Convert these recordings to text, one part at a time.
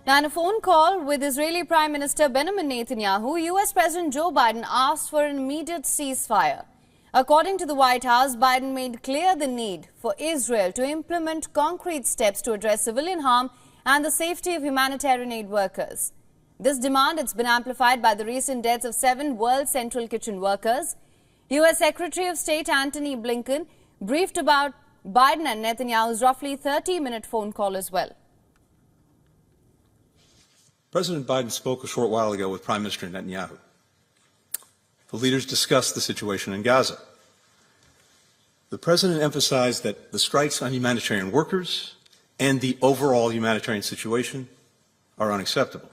Now, in a phone call with Israeli Prime Minister Benjamin Netanyahu, US President Joe Biden asked for an immediate ceasefire. According to the White House, Biden made clear the need for Israel to implement concrete steps to address civilian harm and the safety of humanitarian aid workers. This demand has been amplified by the recent deaths of 7 World Central Kitchen workers. US Secretary of State Antony Blinken briefed about Biden and Netanyahu's roughly 30-minute phone call as well. President Biden spoke a short while ago with Prime Minister Netanyahu. The leaders discussed the situation in Gaza. The president emphasized that the strikes on humanitarian workers and the overall humanitarian situation are unacceptable.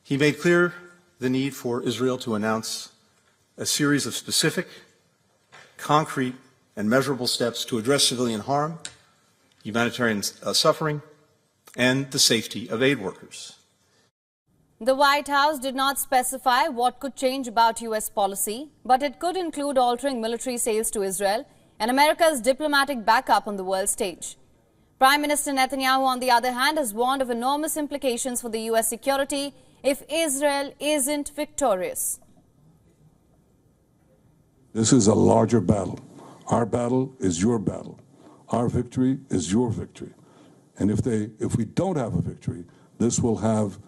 He made clear the need for Israel to announce a series of specific, concrete, and measurable steps to address civilian harm, humanitarian suffering, and the safety of aid workers. The White House did not specify what could change about U.S. policy, but it could include altering military sales to Israel and America's diplomatic backup on the world stage. Prime Minister Netanyahu, on the other hand, has warned of enormous implications for the U.S. security if Israel isn't victorious. This is a larger battle. Our battle is your battle. Our victory is your victory. And if we don't have a victory, this will have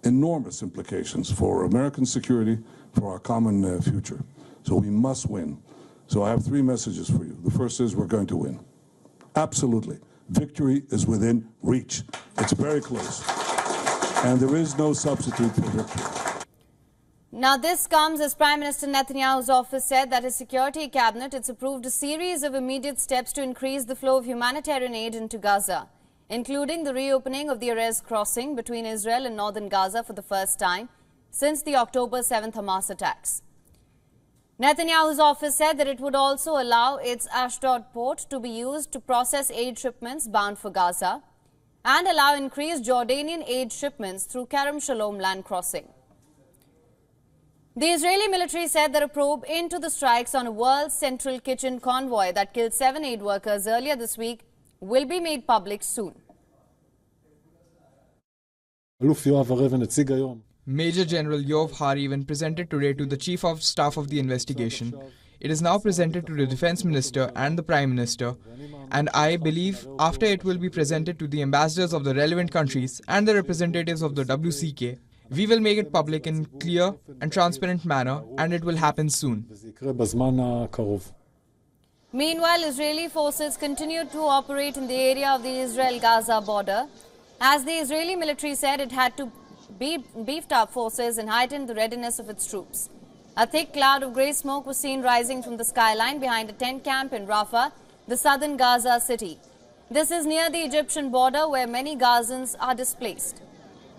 enormous implications for American security, for our common future. So we must win. So I have 3 messages for you. The first is we're going to win. Absolutely. Victory is within reach. It's very close. And there is no substitute for victory. Now, this comes as Prime Minister Netanyahu's office said that his security cabinet has approved a series of immediate steps to increase the flow of humanitarian aid into Gaza, including the reopening of the Erez crossing between Israel and Northern Gaza for the first time since the October 7th Hamas attacks. Netanyahu's office said that it would also allow its Ashdod port to be used to process aid shipments bound for Gaza and allow increased Jordanian aid shipments through Kerem Shalom land crossing. The Israeli military said that a probe into the strikes on a World Central Kitchen convoy that killed 7 aid workers earlier this week will be made public soon. Major General Yoav Harivan presented today to the Chief of Staff of the investigation. It is now presented to the Defense Minister and the Prime Minister, and I believe after it will be presented to the ambassadors of the relevant countries and the representatives of the WCK, we will make it public in clear and transparent manner, and it will happen soon. Meanwhile, Israeli forces continued to operate in the area of the Israel-Gaza border. As the Israeli military said, it had to beefed up forces and heightened the readiness of its troops. A thick cloud of grey smoke was seen rising from the skyline behind a tent camp in Rafah, the southern Gaza city. This is near the Egyptian border where many Gazans are displaced.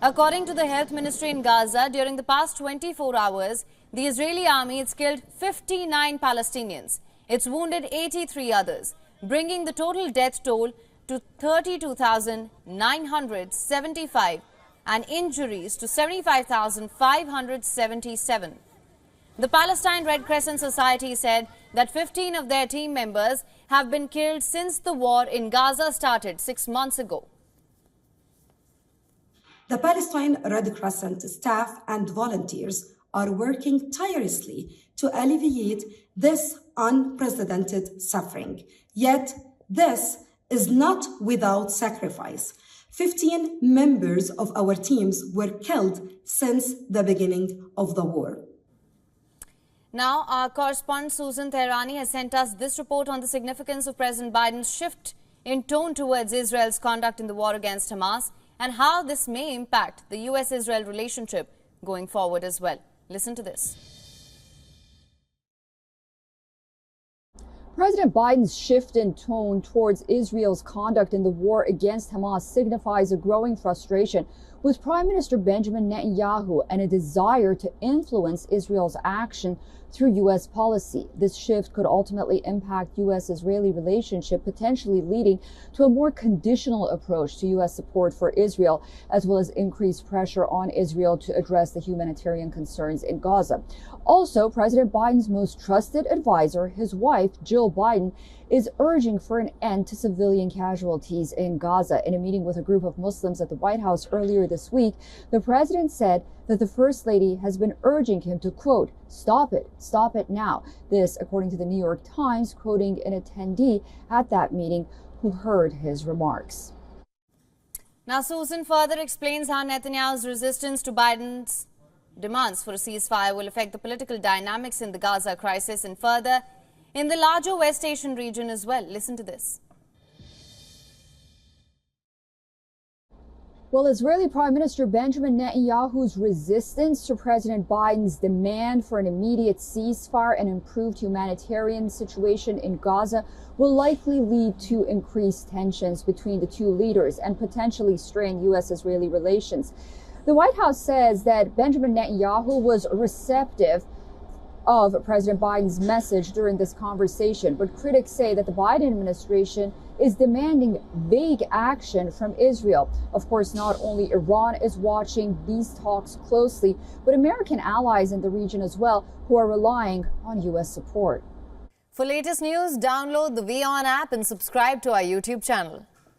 According to the health ministry in Gaza, during the past 24 hours, the Israeli army has killed 59 Palestinians. It's wounded 83 others, bringing the total death toll to 32,975 and injuries to 75,577. The Palestine Red Crescent Society said that 15 of their team members have been killed since the war in Gaza started 6 months ago. The Palestine Red Crescent staff and volunteers are working tirelessly to alleviate this unprecedented suffering. Yet, this is not without sacrifice. 15 members of our teams were killed since the beginning of the war. Now, our correspondent Susan Tehrani has sent us this report on the significance of President Biden's shift in tone towards Israel's conduct in the war against Hamas and how this may impact the U.S.-Israel relationship going forward as well. Listen to this. President Biden's shift in tone towards Israel's conduct in the war against Hamas signifies a growing frustration with Prime Minister Benjamin Netanyahu and a desire to influence Israel's action through U.S. policy. This shift could ultimately impact U.S.-Israeli relationship, potentially leading to a more conditional approach to U.S. support for Israel, as well as increased pressure on Israel to address the humanitarian concerns in Gaza. Also, President Biden's most trusted advisor, his wife, Jill Biden, is urging for an end to civilian casualties in Gaza. In a meeting with a group of Muslims at the White House earlier this week, the president said that the First Lady has been urging him to, quote, stop it now. This, according to the New York Times, quoting an attendee at that meeting who heard his remarks. Now, Susan further explains how Netanyahu's resistance to Biden's demands for a ceasefire will affect the political dynamics in the Gaza crisis and further in the larger West Asian region as well. Listen to this. Well, Israeli Prime Minister Benjamin Netanyahu's resistance to President Biden's demand for an immediate ceasefire and improved humanitarian situation in Gaza will likely lead to increased tensions between the two leaders and potentially strain U.S.-Israeli relations. The White House says that Benjamin Netanyahu was receptive of President Biden's message during this conversation, but critics say that the Biden administration is demanding vague action from Israel. Of course, not only Iran is watching these talks closely, but American allies in the region as well, who are relying on U.S. support. For latest news, download the WION app and subscribe to our YouTube channel.